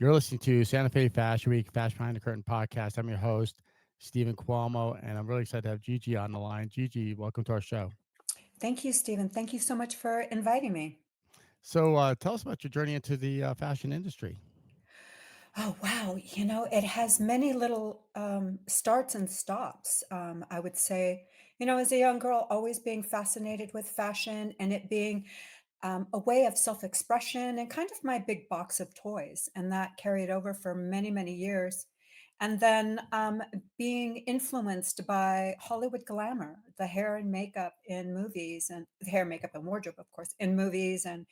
You're listening to Santa Fe Fashion Week, Fashion Behind the Curtain podcast. I'm your host, Stephen Cuomo, and I'm really excited to have Gigi on the line. Gigi, welcome to our show. Thank you, Stephen. Thank you so much for inviting me. So, tell us about your journey into the fashion industry. Oh, wow. It has many little starts and stops. I would say, as a young girl, always being fascinated with fashion and it being a way of self expression and kind of my big box of toys. And that carried over for many, many years. And then being influenced by Hollywood glamour, the hair and makeup in movies, and the hair, makeup, and wardrobe, of course, in movies, and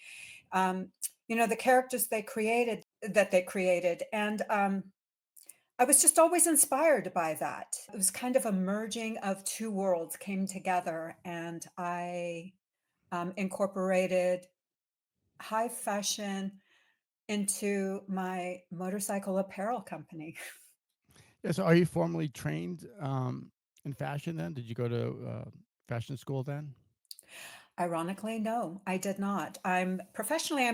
um, the characters they created. And I was just always inspired by that. It was kind of a merging of two worlds came together, and I incorporated high fashion into my motorcycle apparel company. Yeah, so are you formally trained in fashion then? Did you go to fashion school then? Ironically, no, I did not. I'm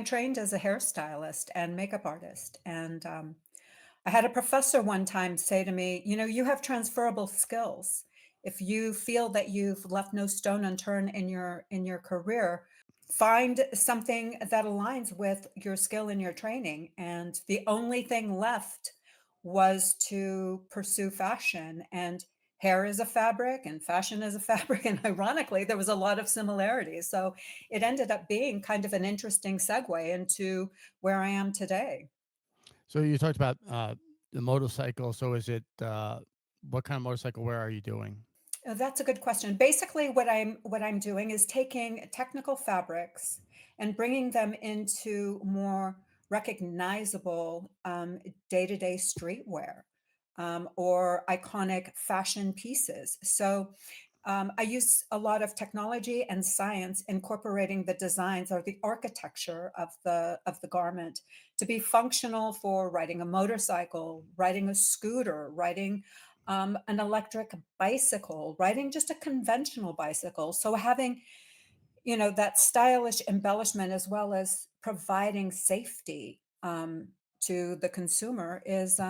trained as a hairstylist and makeup artist. And I had a professor one time say to me, you have transferable skills. If you feel that you've left no stone unturned in your career, find something that aligns with your skill and your training. And the only thing left was to pursue fashion. And hair is a fabric and fashion is a fabric. And ironically, there was a lot of similarities. So it ended up being kind of an interesting segue into where I am today. So, you talked about the motorcycle. So, is it what kind of motorcycle wear are you doing? That's a good question. Basically, what I'm doing is taking technical fabrics and bringing them into more recognizable day-to-day streetwear or iconic fashion pieces. So I use a lot of technology and science incorporating the designs or the architecture of the garment to be functional for riding a motorcycle, riding a scooter, riding an electric bicycle, riding just a conventional bicycle. So having, that stylish embellishment as well as providing safety to the consumer is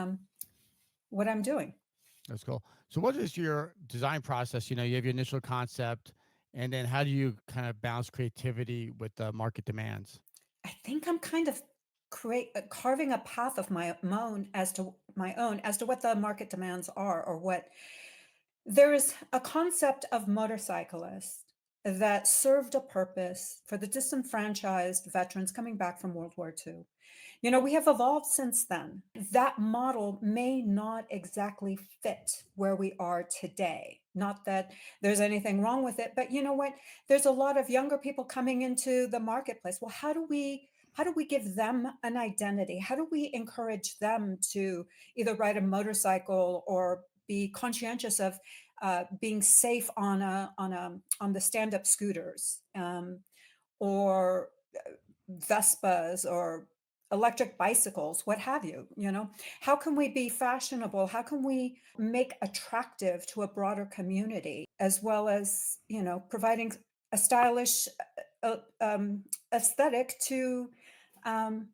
what I'm doing. That's cool. So, what is your design process? You have your initial concept, and then how do you kind of balance creativity with the market demands? I think I'm kind of carving a path of my own as to what the market demands are, or what there is a concept of motorcyclist that served a purpose for the disenfranchised veterans coming back from World War II. We have evolved since then. That model may not exactly fit where we are today. Not that there's anything wrong with it, but you know what? There's a lot of younger people coming into the marketplace. Well, how do we give them an identity? How do we encourage them to either ride a motorcycle or be conscientious of being safe on the stand-up scooters, or Vespas or electric bicycles, what have you, How can we be fashionable? How can we make attractive to a broader community as well as, providing a stylish aesthetic to, um,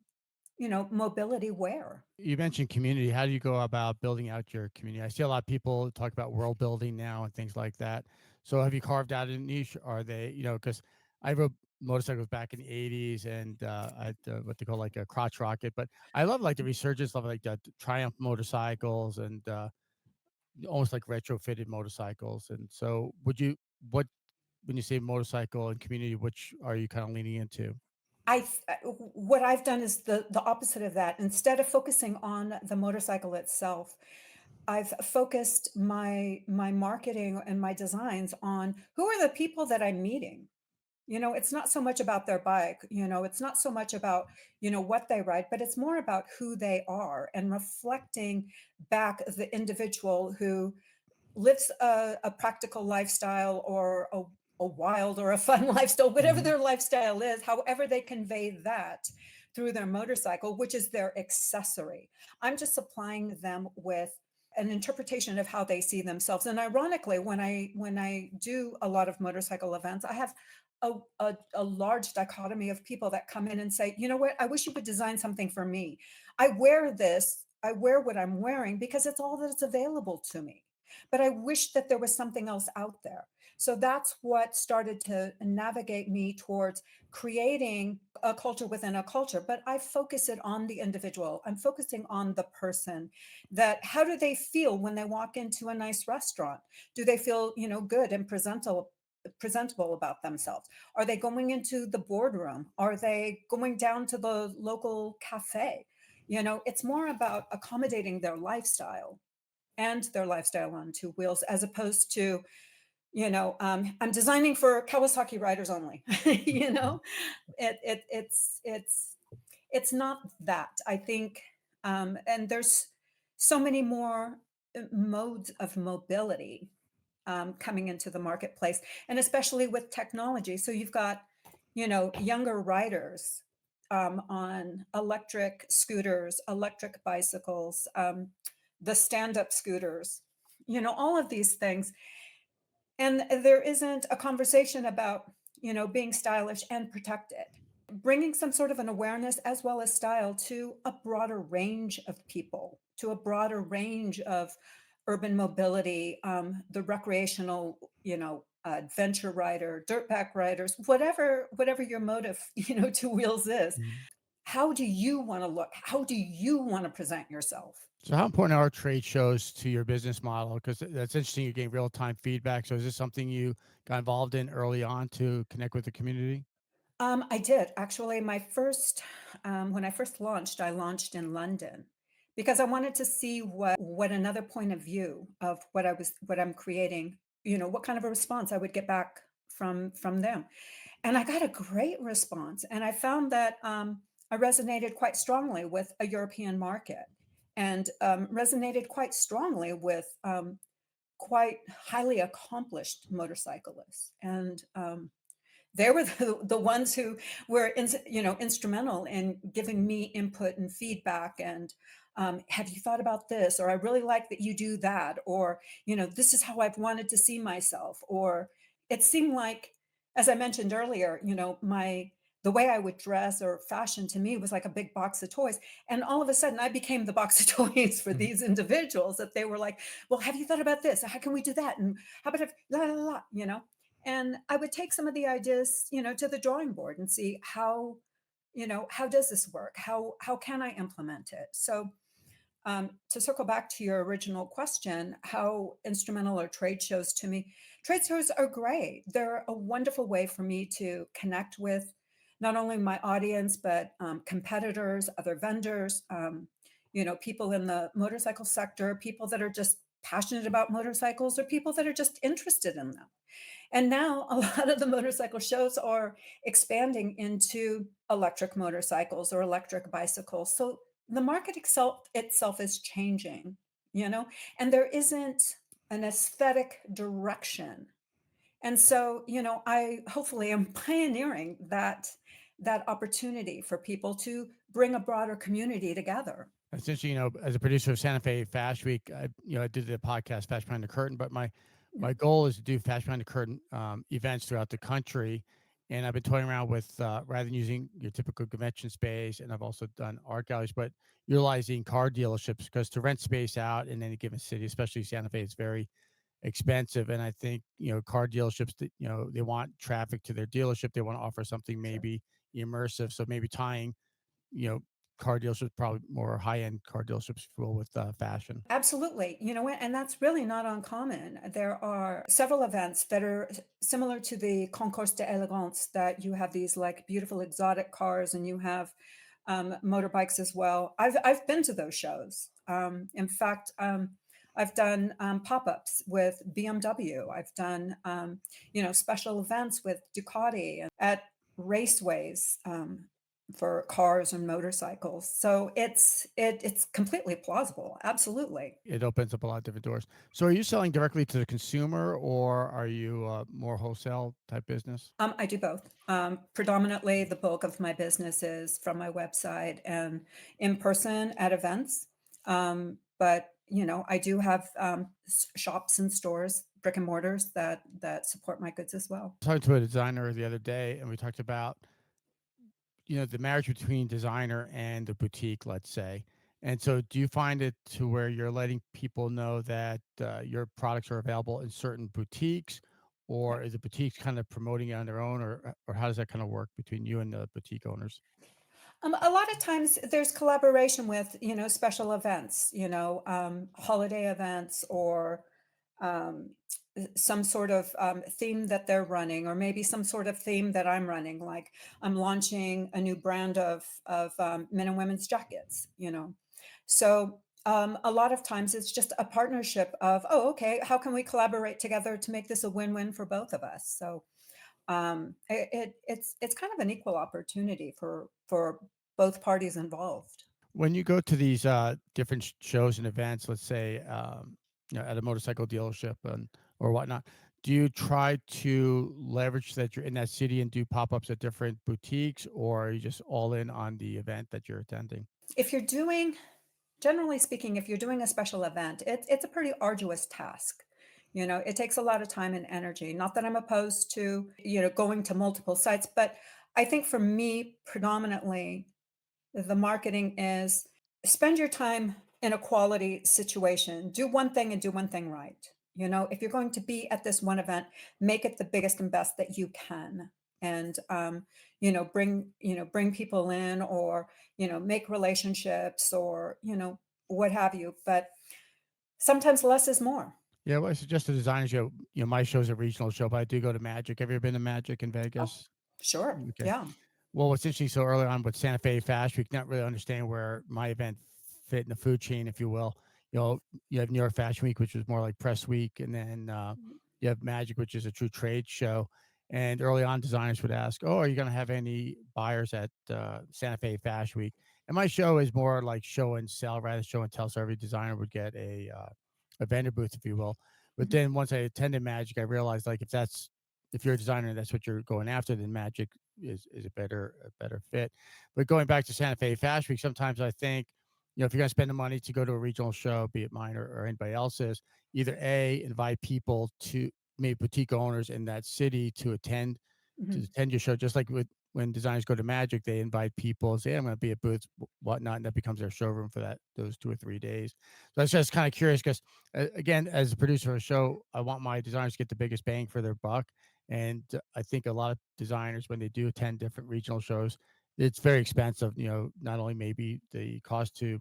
mobility wear? You mentioned community. How do you go about building out your community? I see a lot of people talk about world building now and things like that. So have you carved out a niche? Are they, because I rode motorcycles back in the 80s and I had what they call like a crotch rocket. But I love like the resurgence of like the Triumph motorcycles and almost like retrofitted motorcycles. And so what, when you say motorcycle and community, which are you kind of leaning into? What I've done is the opposite of that. Instead of focusing on the motorcycle itself, I've focused my marketing and my designs on who are the people that I'm meeting. It's not so much about their bike, it's not so much about, what they ride, but it's more about who they are and reflecting back the individual who lives a practical lifestyle or a wild or a fun lifestyle, whatever Mhm. their lifestyle is, however they convey that through their motorcycle, which is their accessory. I'm just supplying them with an interpretation of how they see themselves. And ironically, when I do a lot of motorcycle events, I have a large dichotomy of people that come in and say, you know what, I wish you would design something for me. I wear this, I wear what I'm wearing because it's all that's available to me. But I wish that there was something else out there. So that's what started to navigate me towards creating a culture within a culture. But I focus it on the individual. I'm focusing on the person, that how do they feel when they walk into a nice restaurant? Do they feel, good and presentable about themselves? Are they going into the boardroom? Are they going down to the local cafe? It's more about accommodating their lifestyle and their lifestyle on two wheels, as opposed to, I'm designing for Kawasaki riders only. It's not that. I think, and there's so many more modes of mobility coming into the marketplace, and especially with technology. So you've got, younger riders on electric scooters, electric bicycles, the stand-up scooters, all of these things. And there isn't a conversation about, being stylish and protected. Bringing some sort of an awareness as well as style to a broader range of people, to a broader range of urban mobility, the recreational, adventure rider, dirtbag riders, whatever your motive, to wheels is. Mhm. How do you want to look? How do you want to present yourself? So how important are trade shows to your business model? Because that's interesting. You're getting real time feedback. So is this something you got involved in early on to connect with the community? I did actually. When I first launched, I launched in London because I wanted to see what another point of view of what I'm creating, what kind of a response I would get back from them. And I got a great response, and I found that I resonated quite strongly with a European market, and resonated quite strongly with quite highly accomplished motorcyclists, and they were the ones who were instrumental in giving me input and feedback, and have you thought about this, or I really like that you do that, or this is how I've wanted to see myself. Or it seemed like, as I mentioned earlier, my the way I would dress or fashion to me was like a big box of toys, and all of a sudden I became the box of toys for Mhm. these individuals, that they were like, well, have you thought about this, how can we do that, and how about if la la la, and I would take some of the ideas, to the drawing board and see how does this work? How can I implement it? So to circle back to your original question, how instrumental are trade shows to me? Trade shows are great. They're a wonderful way for me to connect with not only my audience, but competitors, other vendors, people in the motorcycle sector, people that are just passionate about motorcycles, or people that are just interested in them. And now a lot of the motorcycle shows are expanding into electric motorcycles or electric bicycles. So the market itself is changing, you know, and there isn't an aesthetic direction. And so, I hopefully am pioneering that opportunity for people to bring a broader community together. That's interesting. As a producer of Santa Fe Fashion Week, I did the podcast Fashion Behind the Curtain, but Yeah. my goal is to do Fashion Behind the Curtain events throughout the country. And I've been toying around with rather than using your typical convention space, and I've also done art galleries, but utilizing car dealerships, because to rent space out in any given city, especially Santa Fe, it's very expensive. And I think car dealerships that they want traffic to their dealership, they want to offer something Sure. maybe immersive. So maybe tying you know, car dealerships, probably more high-end car dealerships, if you will, with fashion. Absolutely. You know what? And that's really not uncommon. There are several events that are similar to the Concours d'Elegance, that you have these like beautiful exotic cars, and you have motorbikes as well. I've been to those shows. In fact, I've done pop-ups with BMW. I've done special events with Ducati and at raceways. For cars and motorcycles. So it's completely plausible. Absolutely. It opens up a lot of different doors. So are you selling directly to the consumer, or are you more wholesale type business? I do both. Predominantly, the bulk of my business is from my website and in person at events. But I do have shops and stores, brick and mortars that support my goods as well. I was talking to a designer the other day, and we talked about the marriage between designer and the boutique, let's say. And so do you find it to where you're letting people know that your products are available in certain boutiques, or Right. is the boutiques kind of promoting it on their own, or how does that kind of work between you and the boutique owners? A lot of times there's collaboration with, special events, holiday events or um, some sort of theme that they're running, or maybe some sort of theme that I'm running. Like I'm launching a new brand of men and women's jackets. So a lot of times it's just a partnership of, oh, okay, how can we collaborate together to make this a win-win for both of us? So it's kind of an equal opportunity for both parties involved. When you go to these different shows and events, let's say at a motorcycle dealership and or whatnot, do you try to leverage that you're in that city and do pop-ups at different boutiques, or are you just all in on the event that you're attending? If you're doing Generally speaking, if you're doing a special event, it's a pretty arduous task. It takes a lot of time and energy. Not that I'm opposed to, going to multiple sites, but I think for me, predominantly, the marketing is spend your time in a quality situation. Do one thing and do one thing right. If you're going to be at this one event, make it the biggest and best that you can. And bring people in, or make relationships, or what have you. But sometimes less is more. Yeah, well, I suggest to designers, my show's a regional show, but I do go to Magic. Have you ever been to Magic in Oh, Vegas? sure. Okay. Yeah. Well, what's interesting, so early on with Santa Fe Fashion Week, not really understanding where my event fit in the food chain, if you will. You know, you have New York Fashion Week, which was more like press week, and then you have Magic, which is a true trade show. And early on, designers would ask, "Oh, are you going to have any buyers at Santa Fe Fashion Week?" And my show is more like show and sell rather than show and tell. So every designer would get a vendor booth, if you will. But Mhm. then once I attended Magic, I realized like if you're a designer and that's what you're going after, then Magic is a better fit. But going back to Santa Fe Fashion Week, sometimes I think, if you're going to spend the money to go to a regional show, be it mine or anybody else's, either a invite people to maybe boutique owners in that city to Mhm. attend your show, just like with when designers go to Magic, they invite people and say, "Hey, I'm going to be at booths, whatnot," and that becomes their showroom for those 2 or 3 days. So I was just kind of curious because, again, as a producer of a show, I want my designers to get the biggest bang for their buck. And I think a lot of designers, when they do attend different regional shows, it's very expensive. Not only maybe the cost to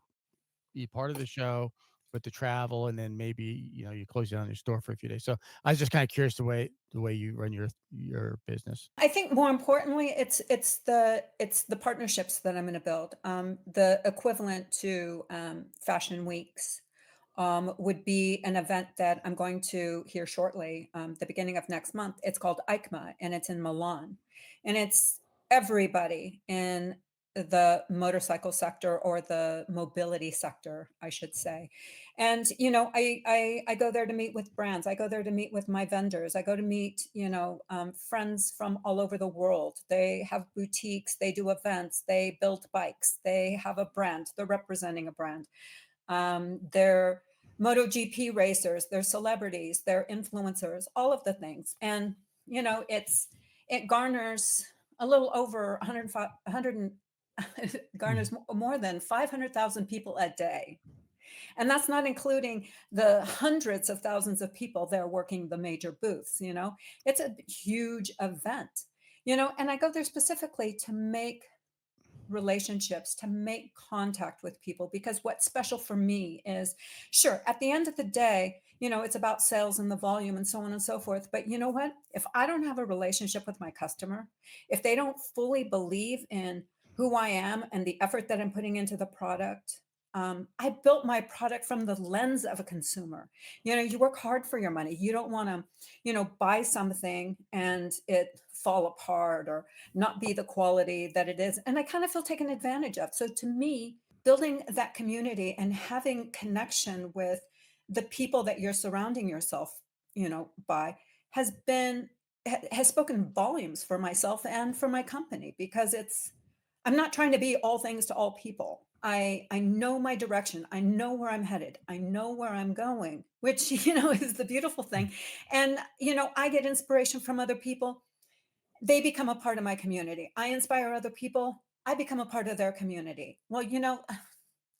be part of the show, but the travel, and then maybe you close down your store for a few days. So I was just kind of curious the way you run your business. I think more importantly, it's the partnerships that I'm going to build. The equivalent to fashion weeks would be an event that I'm going to hear shortly, the beginning of next month. It's called EICMA, and it's in Milan, and it's everybody in the motorcycle sector, or the mobility sector, I should say. And I go there to meet with brands. I go there to meet with my vendors. I go to meet friends from all over the world. They have boutiques. They do events. They build bikes. They have a brand. They're representing a brand. They're MotoGP racers. They're celebrities. They're influencers. All of the things. And it garners a little over 105, 100 Mhm. garners more than 500,000 people a day. And that's not including the hundreds of thousands of people there working the major booths. It's a huge event. And I go there specifically to make relationships, to make contact with people, because what's special for me is, sure, at the end of the day, it's about sales and the volume and so on and so forth. But you know what? If I don't have a relationship with my customer, if they don't fully believe in who I am and the effort that I'm putting into the product, I built my product from the lens of a consumer. You work hard for your money. You don't want to, buy something and it fall apart, or not be the quality that it is. And I kind of feel taken advantage of. So to me, building that community and having connection with the people that you're surrounding yourself, by, has been has spoken volumes for myself and for my company, because I'm not trying to be all things to all people. I know my direction. I know where I'm headed. I know where I'm going, which is the beautiful thing. And I get inspiration from other people. They become a part of my community. I inspire other people. I become a part of their community. Well,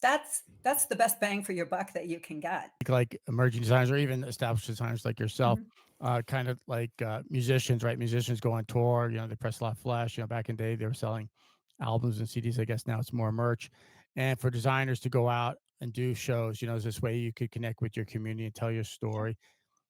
that's the best bang for your buck that you can get. Like emerging designers or even established designers like yourself, Mhm. kind of like musicians, right? Musicians go on tour, they press a lot of flash. Back in the day, they were selling albums and CDs. I guess now it's more merch. And for designers to go out and do shows, is this way you could connect with your community and tell your Yeah. story.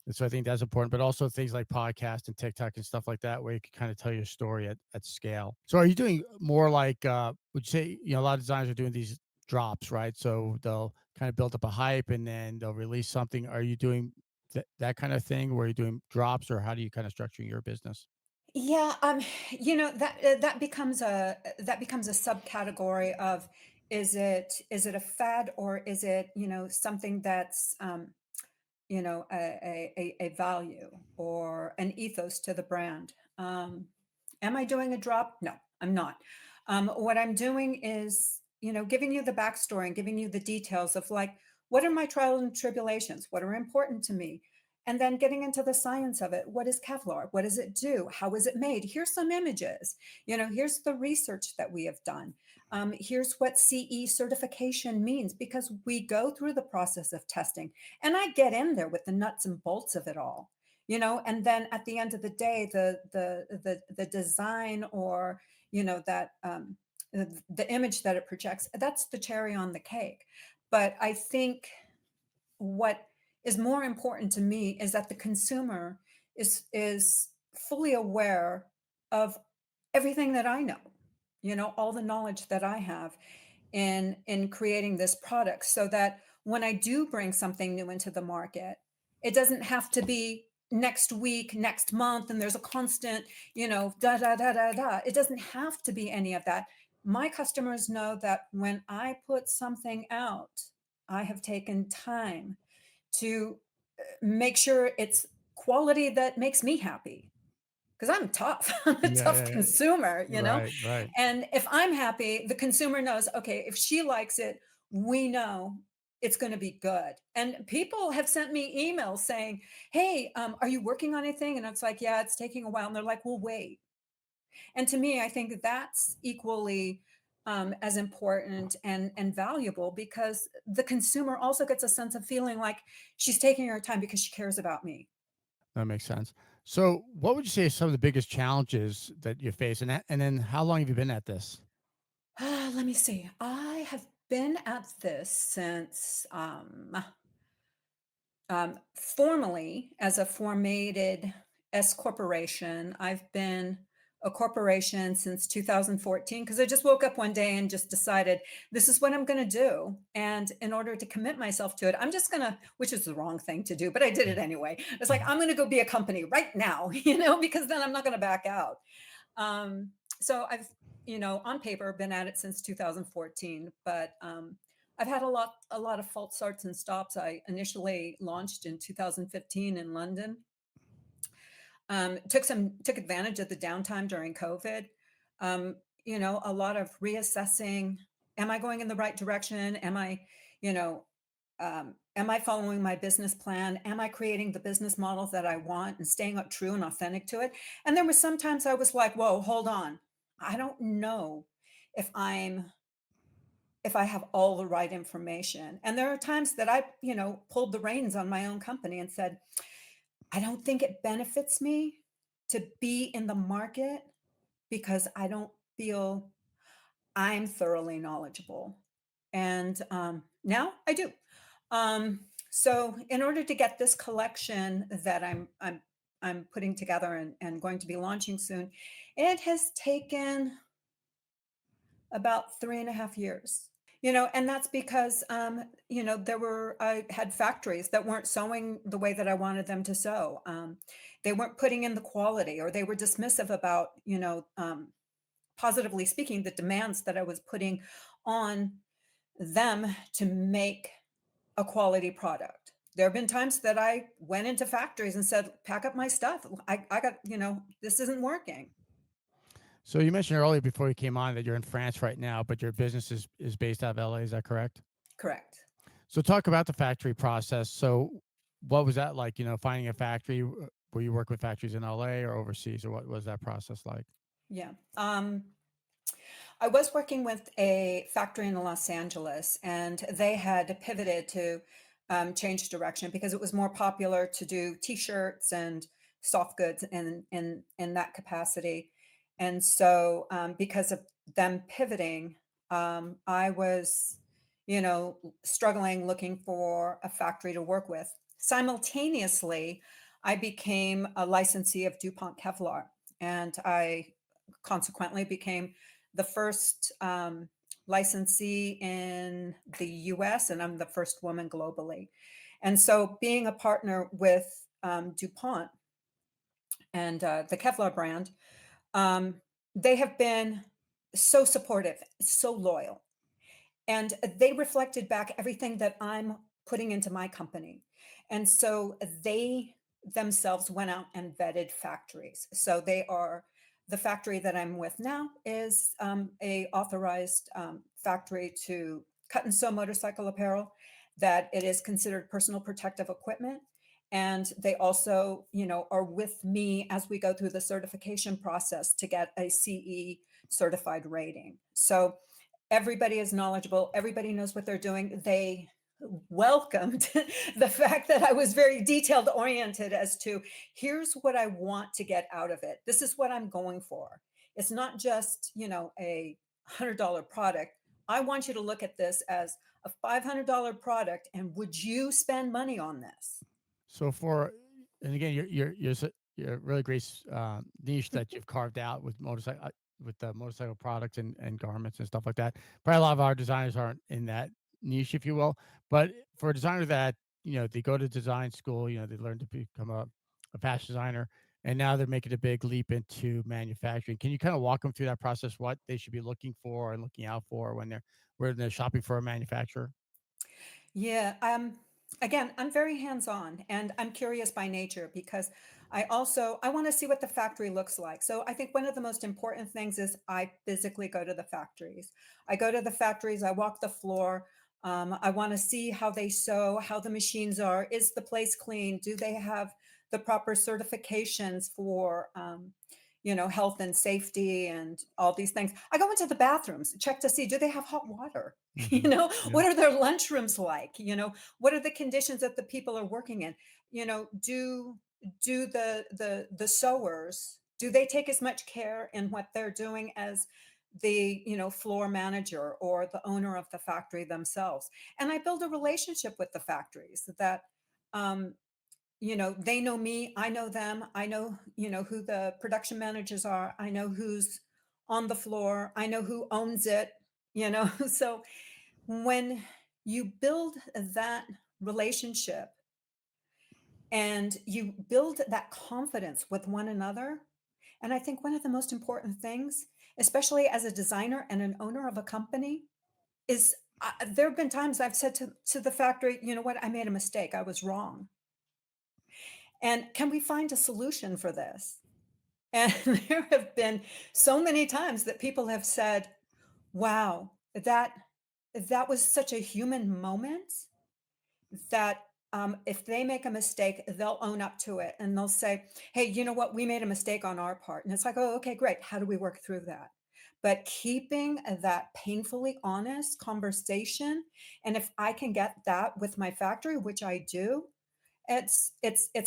And so I think that's important, but also things like podcast and TikTok and stuff like that, where you can kind of tell your story at scale. So are you doing more like, would you say, a lot of designers are doing these drops, right? So they'll kind of build up a hype and then they'll release something. Are you doing that kind of thing where you're doing drops, or how do you kind of structure your business? Yeah, that becomes a subcategory of, is it a fad, or is it, something that's, a value or an ethos to the brand. Am I doing a drop? No, I'm not. What I'm doing is, giving you the backstory and giving you the details of, like, what are my trials and tribulations? What are important to me? And then getting into the science of it. What is Kevlar? What does it do? How is it made? Here's some images. Here's the research that we have done. Here's what CE certification means, because we go through the process of testing, and I get in there with the nuts and bolts of it all. And then at the end of the day, the design, or that the image that it projects, that's the cherry on the cake. But I think what is more important to me is that the consumer is fully aware of everything that I know, all the knowledge that I have in creating this product, so that when I do bring something new into the market, it doesn't have to be next week, next month, and there's a constant, da da da da da. It doesn't have to be any of that. My customers know that when I put something out, I have taken time to make sure it's quality that makes me happy, because I'm tough. I'm a Yeah, tough yeah, yeah. consumer. Right, right. And if I'm happy, the consumer knows, okay, if she likes it, we know it's going to be good. And people have sent me emails saying, hey, are you working on anything? And it's like, yeah, it's taking a while. And they're like, well, wait. And to me, I think that's equally as important and valuable, because the consumer also gets a sense of feeling like she's taking her time because she cares about me. That makes sense. So what would you say is some of the biggest challenges that you face, and then how long have you been at this? Let me see. I have been at this since, formally, as a formated S corporation. I've been a corporation since 2014, because I just woke up one day and just decided this is what I'm going to do. And in order to commit myself to it, I'm just going to, which is the wrong thing to do, but I did it anyway. It's like, I'm going to go be a company right now, because then I'm not going to back out. So I've, on paper, been at it since 2014, but I've had a lot of false starts and stops. I initially launched in 2015 in London. Took advantage of the downtime during COVID. A lot of reassessing. Am I going in the right direction? You know, am I following my business plan? Am I creating the business models that I want and staying up true and authentic to it? And there were sometimes I was like, whoa, hold on. I don't know if I have all the right information. And there are times that I, pulled the reins on my own company and said, I don't think it benefits me to be in the market, because I don't feel I'm thoroughly knowledgeable. And now I do. So in order to get this collection that I'm putting together and going to be launching soon, it has taken about 3.5 years. And that's because, I had factories that weren't sewing the way that I wanted them to sew. They weren't putting in the quality, or they were dismissive about, positively speaking, the demands that I was putting on them to make a quality product. There have been times that I went into factories and said, pack up my stuff. I got, this isn't working. So you mentioned earlier before you came on that you're in France right now, but your business is based out of LA. Is that correct? Correct. So talk about the factory process. So what was that like? Finding a factory. Were you working with factories in LA or overseas, or what was that process like? Yeah. I was working with a factory in Los Angeles, and they had pivoted to change direction because it was more popular to do T-shirts and soft goods in that capacity. And so, because of them pivoting, I was, struggling looking for a factory to work with. Simultaneously, I became a licensee of DuPont Kevlar, and I consequently became the first licensee in the US, and I'm the first woman globally. And so, being a partner with DuPont and the Kevlar brand, um, they have been so supportive, so loyal. And they reflected back everything that I'm putting into my company. And so they themselves went out and vetted factories. So they are the factory that I'm with now is a authorized factory to cut and sew motorcycle apparel, that it is considered personal protective equipment. And they also, are with me as we go through the certification process to get a CE certified rating. So everybody is knowledgeable. Everybody knows what they're doing. They welcomed the fact that I was very detailed oriented as to here's what I want to get out of it. This is what I'm going for. It's not just, a $100 product. I want you to look at this as a $500 product. And would you spend money on this? So for and again, you're a really great niche that you've carved out with motorcycle with the motorcycle products and garments and stuff like that. Probably a lot of our designers aren't in that niche, if you will. But for a designer that they go to design school, they learn to become a fashion designer, and now they're making a big leap into manufacturing. Can you kind of walk them through that process? What they should be looking for and looking out for when they're shopping for a manufacturer? Yeah, again, I'm very hands-on and I'm curious by nature because I want to see what the factory looks like. So I think one of the most important things is I physically go to the factories. I go to the factories, I walk the floor. I want to see how they sew, how the machines are. Is the place clean? Do they have the proper certifications for health and safety and all these things? I go into the bathrooms, check to see, do they have hot water? Hmm. Yeah. What are their lunchrooms like? What are the conditions that the people are working in? Do the sewers, do they take as much care in what they're doing as the floor manager or the owner of the factory themselves? And I build a relationship with the factories that um, they know me, I know them, I know who the production managers are, I know who's on the floor, I know who owns it. So when you build that relationship and you build that confidence with one another, and I think one of the most important things, especially as a designer and an owner of a company, is there have been times I've said to the factory, you know what, I made a mistake, I was wrong. And can we find a solution for this? And there have been so many times that people have said, wow, that was such a human moment that if they make a mistake, they'll own up to it and they'll say, hey, you know what? We made a mistake on our part. And it's like, oh, okay, great. How do we work through that? But keeping that painfully honest conversation, and if I can get that with my factory, which I do, it's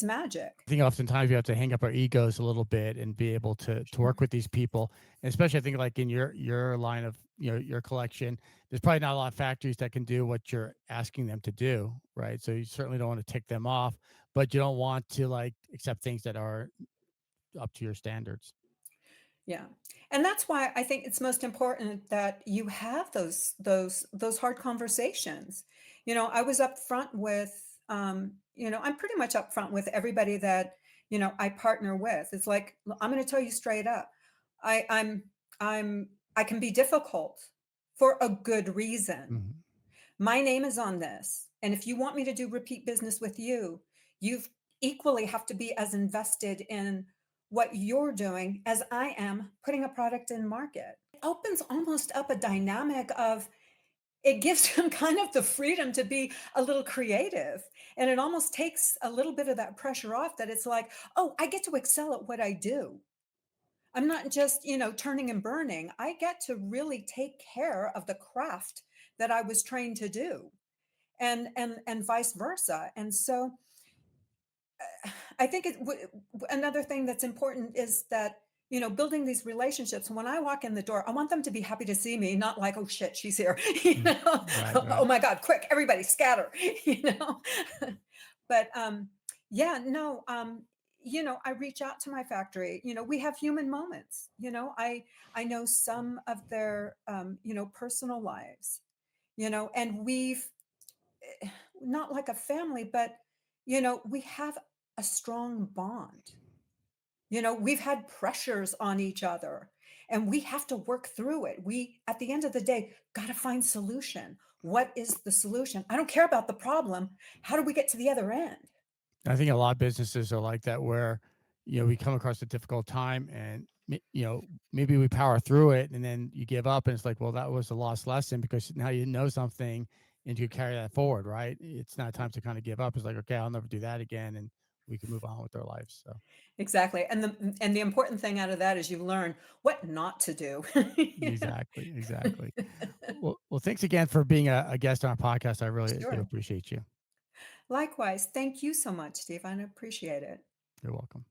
magic. I think oftentimes we have to hang up our egos a little bit and be able to work with these people. And especially I think like in your line of your collection, there's probably not a lot of factories that can do what you're asking them to do, right? So you certainly don't want to tick them off, but you don't want to like accept things that are up to your standards. Yeah. And that's why I think it's most important that you have those hard conversations. I was upfront with I'm pretty much upfront with everybody that, I partner with. It's like, I'm going to tell you straight up. I I can be difficult for a good reason. Mhm. My name is on this. And if you want me to do repeat business with you, you've equally have to be as invested in what you're doing as I am putting a product in market. It opens almost up a dynamic of it gives them kind of the freedom to be a little creative. And it almost takes a little bit of that pressure off that it's like, oh, I get to excel at what I do. I'm not just, turning and burning. I get to really take care of the craft that I was trained to do, and vice versa. And so I think another thing that's important is that, building these relationships. When I walk in the door, I want them to be happy to see me, not like, oh shit, she's here. Mm, right, Oh right. my God, quick, everybody scatter, you know. But yeah, no, I reach out to my factory. We have human moments. I know some of their personal lives, and we've not like a family, but we have a strong bond. We've had pressures on each other and we have to work through it. We, at the end of the day, got to find solution. What is the solution? I don't care about the problem. How do we get to the other end? I think a lot of businesses are like that where, we come across a difficult time and, maybe we power through it and then you give up and it's like, well, that was a lost lesson because now you know something and you carry that forward, right? It's not time to kind of give up. It's like, okay, I'll never do that again. And we can move on with our lives. So Exactly. And the important thing out of that is you learn what not to do. You know? exactly, exactly. Well, thanks again for being a guest on our podcast. I really do Sure. appreciate you. Likewise. Thank you so much, Steve. I appreciate it. You're welcome.